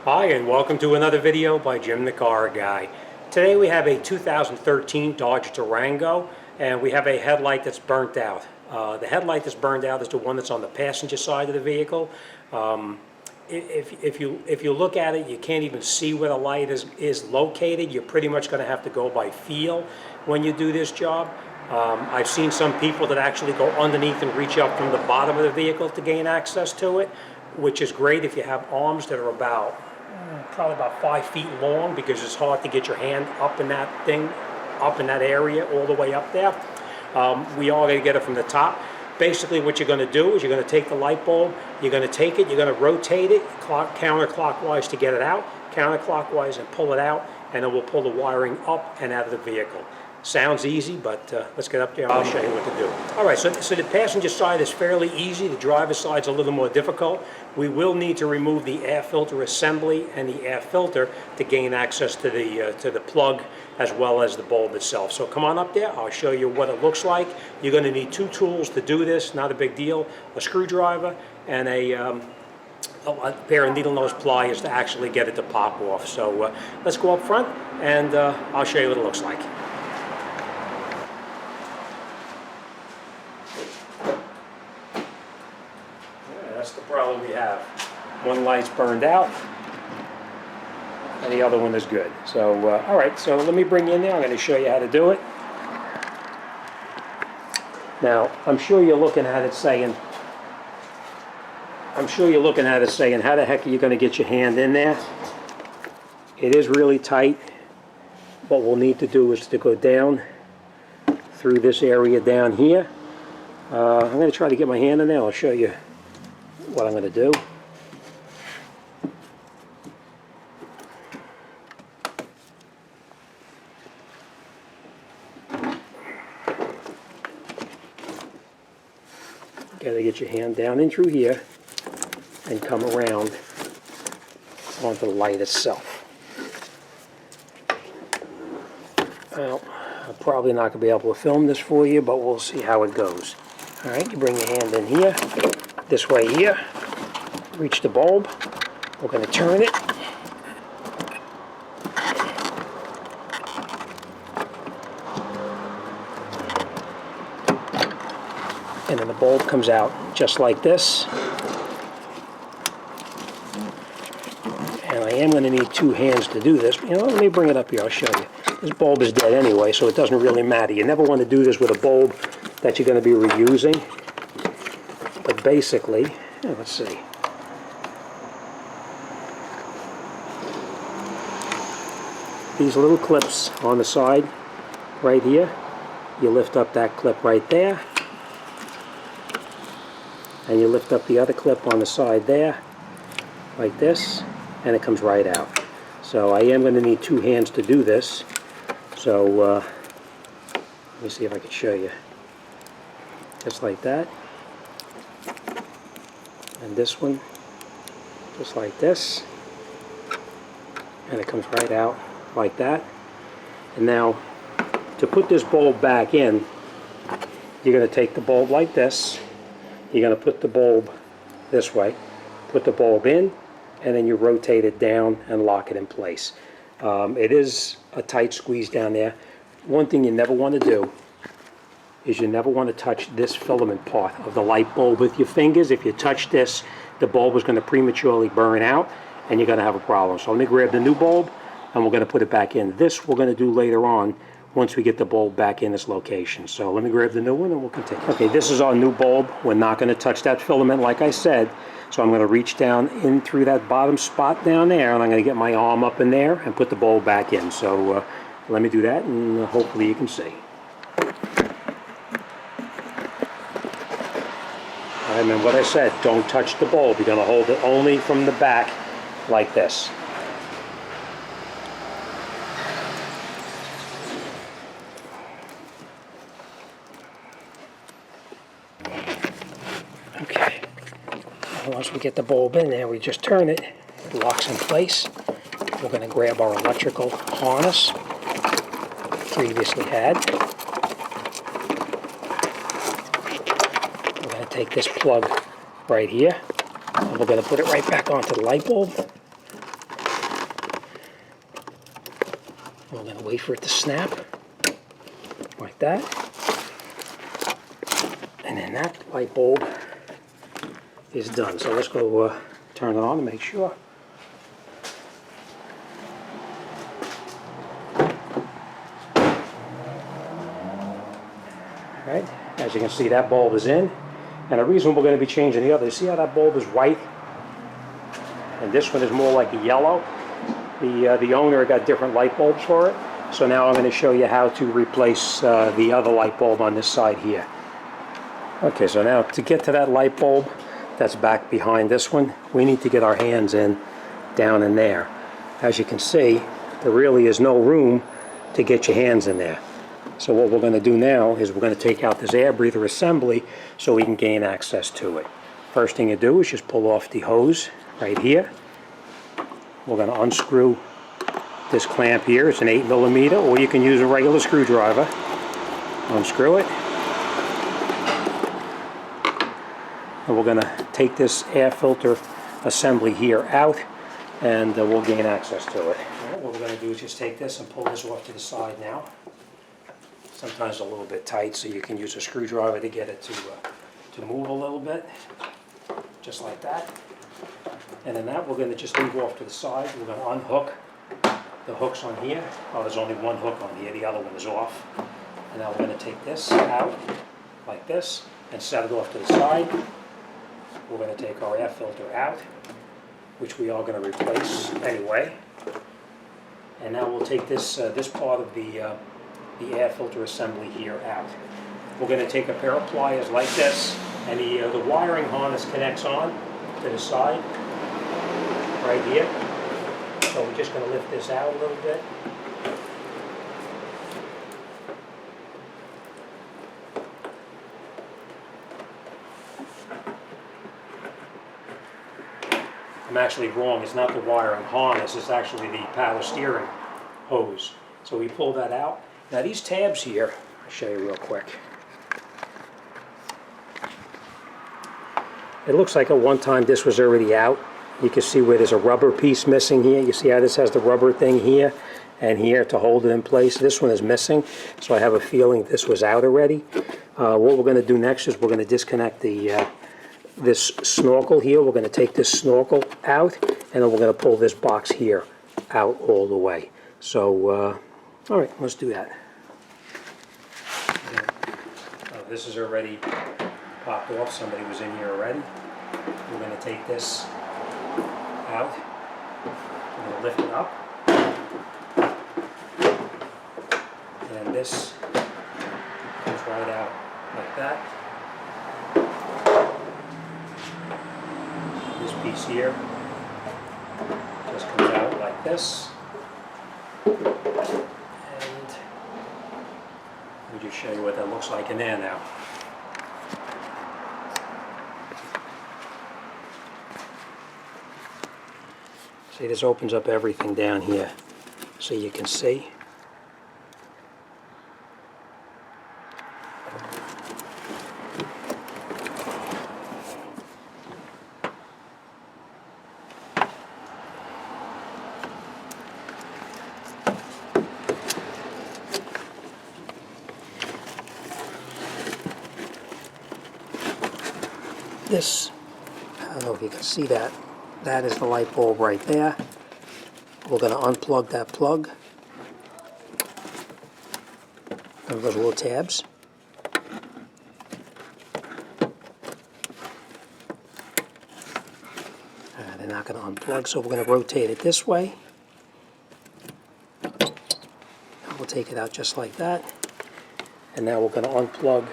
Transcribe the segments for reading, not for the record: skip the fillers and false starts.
Hi, and welcome to another video by Jim the Car Guy. Today we have a 2013 Dodge Durango, and we have a headlight that's burnt out. The headlight that's burned out is the one that's on the passenger side of the vehicle. If you look at it, you can't even see where the light is located. You're pretty much going to have to go by feel when you do this job. I've seen some people that actually go underneath and reach up from the bottom of the vehicle to gain access to it, which is great if you have arms that are probably about 5 feet long, because it's hard to get your hand up in that thing, up in that area, all the way up there. We are going to get it from the top. Basically what you're going to do is you're going to take the light bulb, you're going to take it, you're going to rotate it counterclockwise to get it out, counterclockwise and pull it out, and then we'll pull the wiring up and out of the vehicle. Sounds easy, but let's get up there and I'll show you what to do. All right, so the passenger side is fairly easy. The driver's side's a little more difficult. We will need to remove the air filter assembly and the air filter to gain access to the plug as well as the bulb itself. So come on up there, I'll show you what it looks like. You're going to need two tools to do this, not a big deal. A screwdriver and a pair of needle nose pliers to actually get it to pop off. So let's go up front and I'll show you what it looks like. That's the problem we have. One light's burned out and the other one is good. So all right, so let me bring you in there. I'm going to show you how to do it. Now I'm sure you're looking at it saying, how the heck are you going to get your hand in there? It is really tight. What we'll need to do is to go down through this area down here. I'm going to try to get my hand in there. I'll show you what I'm going to do. Got to get your hand down in through here and come around onto the light itself. Well, I'm probably not going to be able to film this for you, but we'll see how it goes. All right, you bring your hand in here, this way here, reach the bulb. We're going to turn it. And then the bulb comes out just like this. And I am going to need two hands to do this. You know, let me bring it up here, I'll show you. This bulb is dead anyway, so it doesn't really matter. You never want to do this with a bulb that you're going to be reusing. But basically, let's see. These little clips on the side, right here, you lift up that clip right there, and you lift up the other clip on the side there, like this, and it comes right out. So I am going to need two hands to do this. So let me see if I can show you. Just like that. And this one, just like this. And it comes right out like that. And now, to put this bulb back in, you're going to take the bulb like this. You're going to put the bulb this way. Put the bulb in, and then you rotate it down and lock it in place. It is a tight squeeze down there. One thing you never want to do is you never want to touch this filament part of the light bulb with your fingers. If you touch this, the bulb is going to prematurely burn out and you're going to have a problem. So let me grab the new bulb and we're going to put it back in. This we're going to do later on once we get the bulb back in its location. So let me grab the new one and we'll continue. Okay, this is our new bulb. We're not going to touch that filament like I said. So I'm going to reach down in through that bottom spot down there and I'm going to get my arm up in there and put the bulb back in. So let me do that and hopefully you can see. And what I said, don't touch the bulb. You're going to hold it only from the back like this. Okay. Once we get the bulb in there, we just turn it. It locks in place. We're going to grab our electrical harness previously had. We're going to take this plug right here, and we're going to put it right back onto the light bulb. We're going to wait for it to snap, like that. And then that light bulb is done. So let's go turn it on to make sure. Right, as you can see, that bulb is in. And the reason we're going to be changing the other, see how that bulb is white? And this one is more like a yellow. The owner got different light bulbs for it. So now I'm going to show you how to replace the other light bulb on this side here. Okay, so now to get to that light bulb that's back behind this one, we need to get our hands in down in there. As you can see, there really is no room to get your hands in there. So what we're going to do now is we're going to take out this air breather assembly so we can gain access to it. First thing you do is just pull off the hose right here. We're going to unscrew this clamp here. It's an 8mm, or you can use a regular screwdriver. Unscrew it. And we're going to take this air filter assembly here out, and we'll gain access to it. Right, what we're going to do is just take this and pull this off to the side now. Sometimes a little bit tight, so you can use a screwdriver to get it to move a little bit, just like that. And then that we're going to just leave off to the side. We're going to unhook the hooks on here. Oh, there's only one hook on here, the other one is off. And now we're going to take this out like this and set it off to the side. We're going to take our air filter out, which we are going to replace anyway. And now we'll take this this part of the air filter assembly here out. We're going to take a pair of pliers like this, and the wiring harness connects on to the side right here. So we're just going to lift this out a little bit. I'm actually wrong, it's not the wiring harness, it's actually the power steering hose. So we pull that out. Now these tabs here, I'll show you real quick. It looks like at one time this was already out. You can see where there's a rubber piece missing here. You see how this has the rubber thing here and here to hold it in place. This one is missing, so I have a feeling this was out already. What we're going to do next is we're going to disconnect this snorkel here. We're going to take this snorkel out, and then we're going to pull this box here out all the way. So, all right, let's do that. This is already popped off. Somebody was in here already. We're going to take this out. We're going to lift it up. And this comes right out like that. This piece here just comes out like this. And let me just show you what that looks like in there now. See, this opens up everything down here so you can see. This, I don't know if you can see that. That is the light bulb right there. We're going to unplug that plug. And those little tabs. They're not going to unplug, so we're going to rotate it this way. And we'll take it out just like that. And now we're going to unplug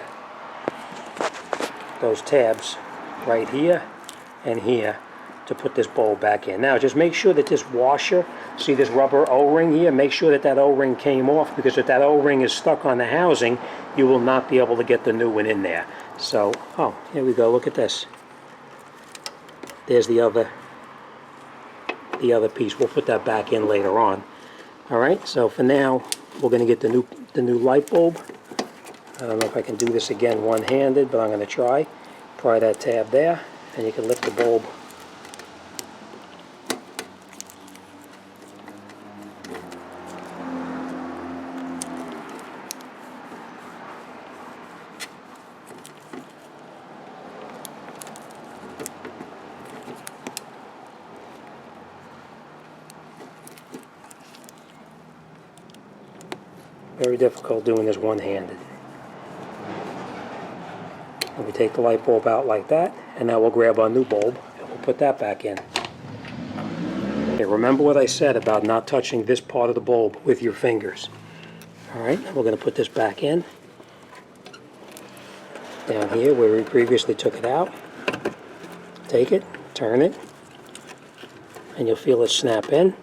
those tabs right here and here to put this bulb back in. Now just make sure that this washer, see this rubber O-ring here, make sure that that O-ring came off, because if that O-ring is stuck on the housing, you will not be able to get the new one in there. So, oh, here we go, look at this. There's the other piece. We'll put that back in later on. Alright, so for now, we're going to get the new light bulb. I don't know if I can do this again one-handed, but I'm going to try. Pry that tab there, and you can lift the bulb. very difficult doing this one-handed. And we take the light bulb out like that, and now we'll grab our new bulb and we'll put that back in. Okay, remember what I said about not touching this part of the bulb with your fingers. Alright, we're going to put this back in. Down here where we previously took it out. Take it, turn it, and you'll feel it snap in.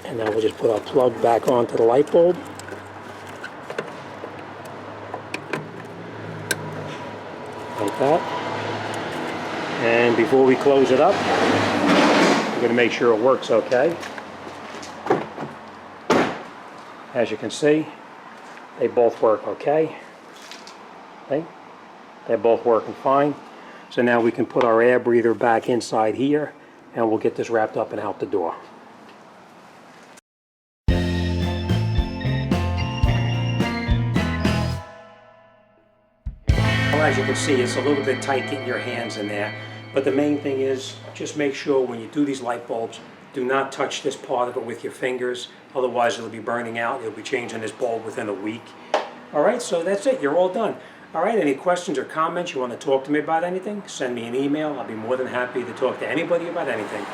And now we'll just put our plug back onto the light bulb. Like that. And before we close it up, we're going to make sure it works okay. As you can see, they both work okay. Okay? They're both working fine. So now we can put our air breather back inside here, and we'll get this wrapped up and out the door. Well, as you can see, it's a little bit tight getting your hands in there, but the main thing is just make sure when you do these light bulbs, do not touch this part of it with your fingers, otherwise it'll be burning out. You'll be changing this bulb within a week. Alright, so that's it, you're all done. Alright, any questions or comments, you want to talk to me about anything, send me an email. I'll be more than happy to talk to anybody about anything.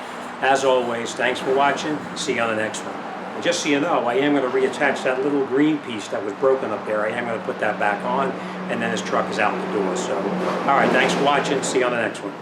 As always, thanks for watching, see you on the next one. And just so you know, I am going to reattach that little green piece that was broken up there. I am going to put that back on, and then this truck is out the door. So, alright, thanks for watching, see you on the next one.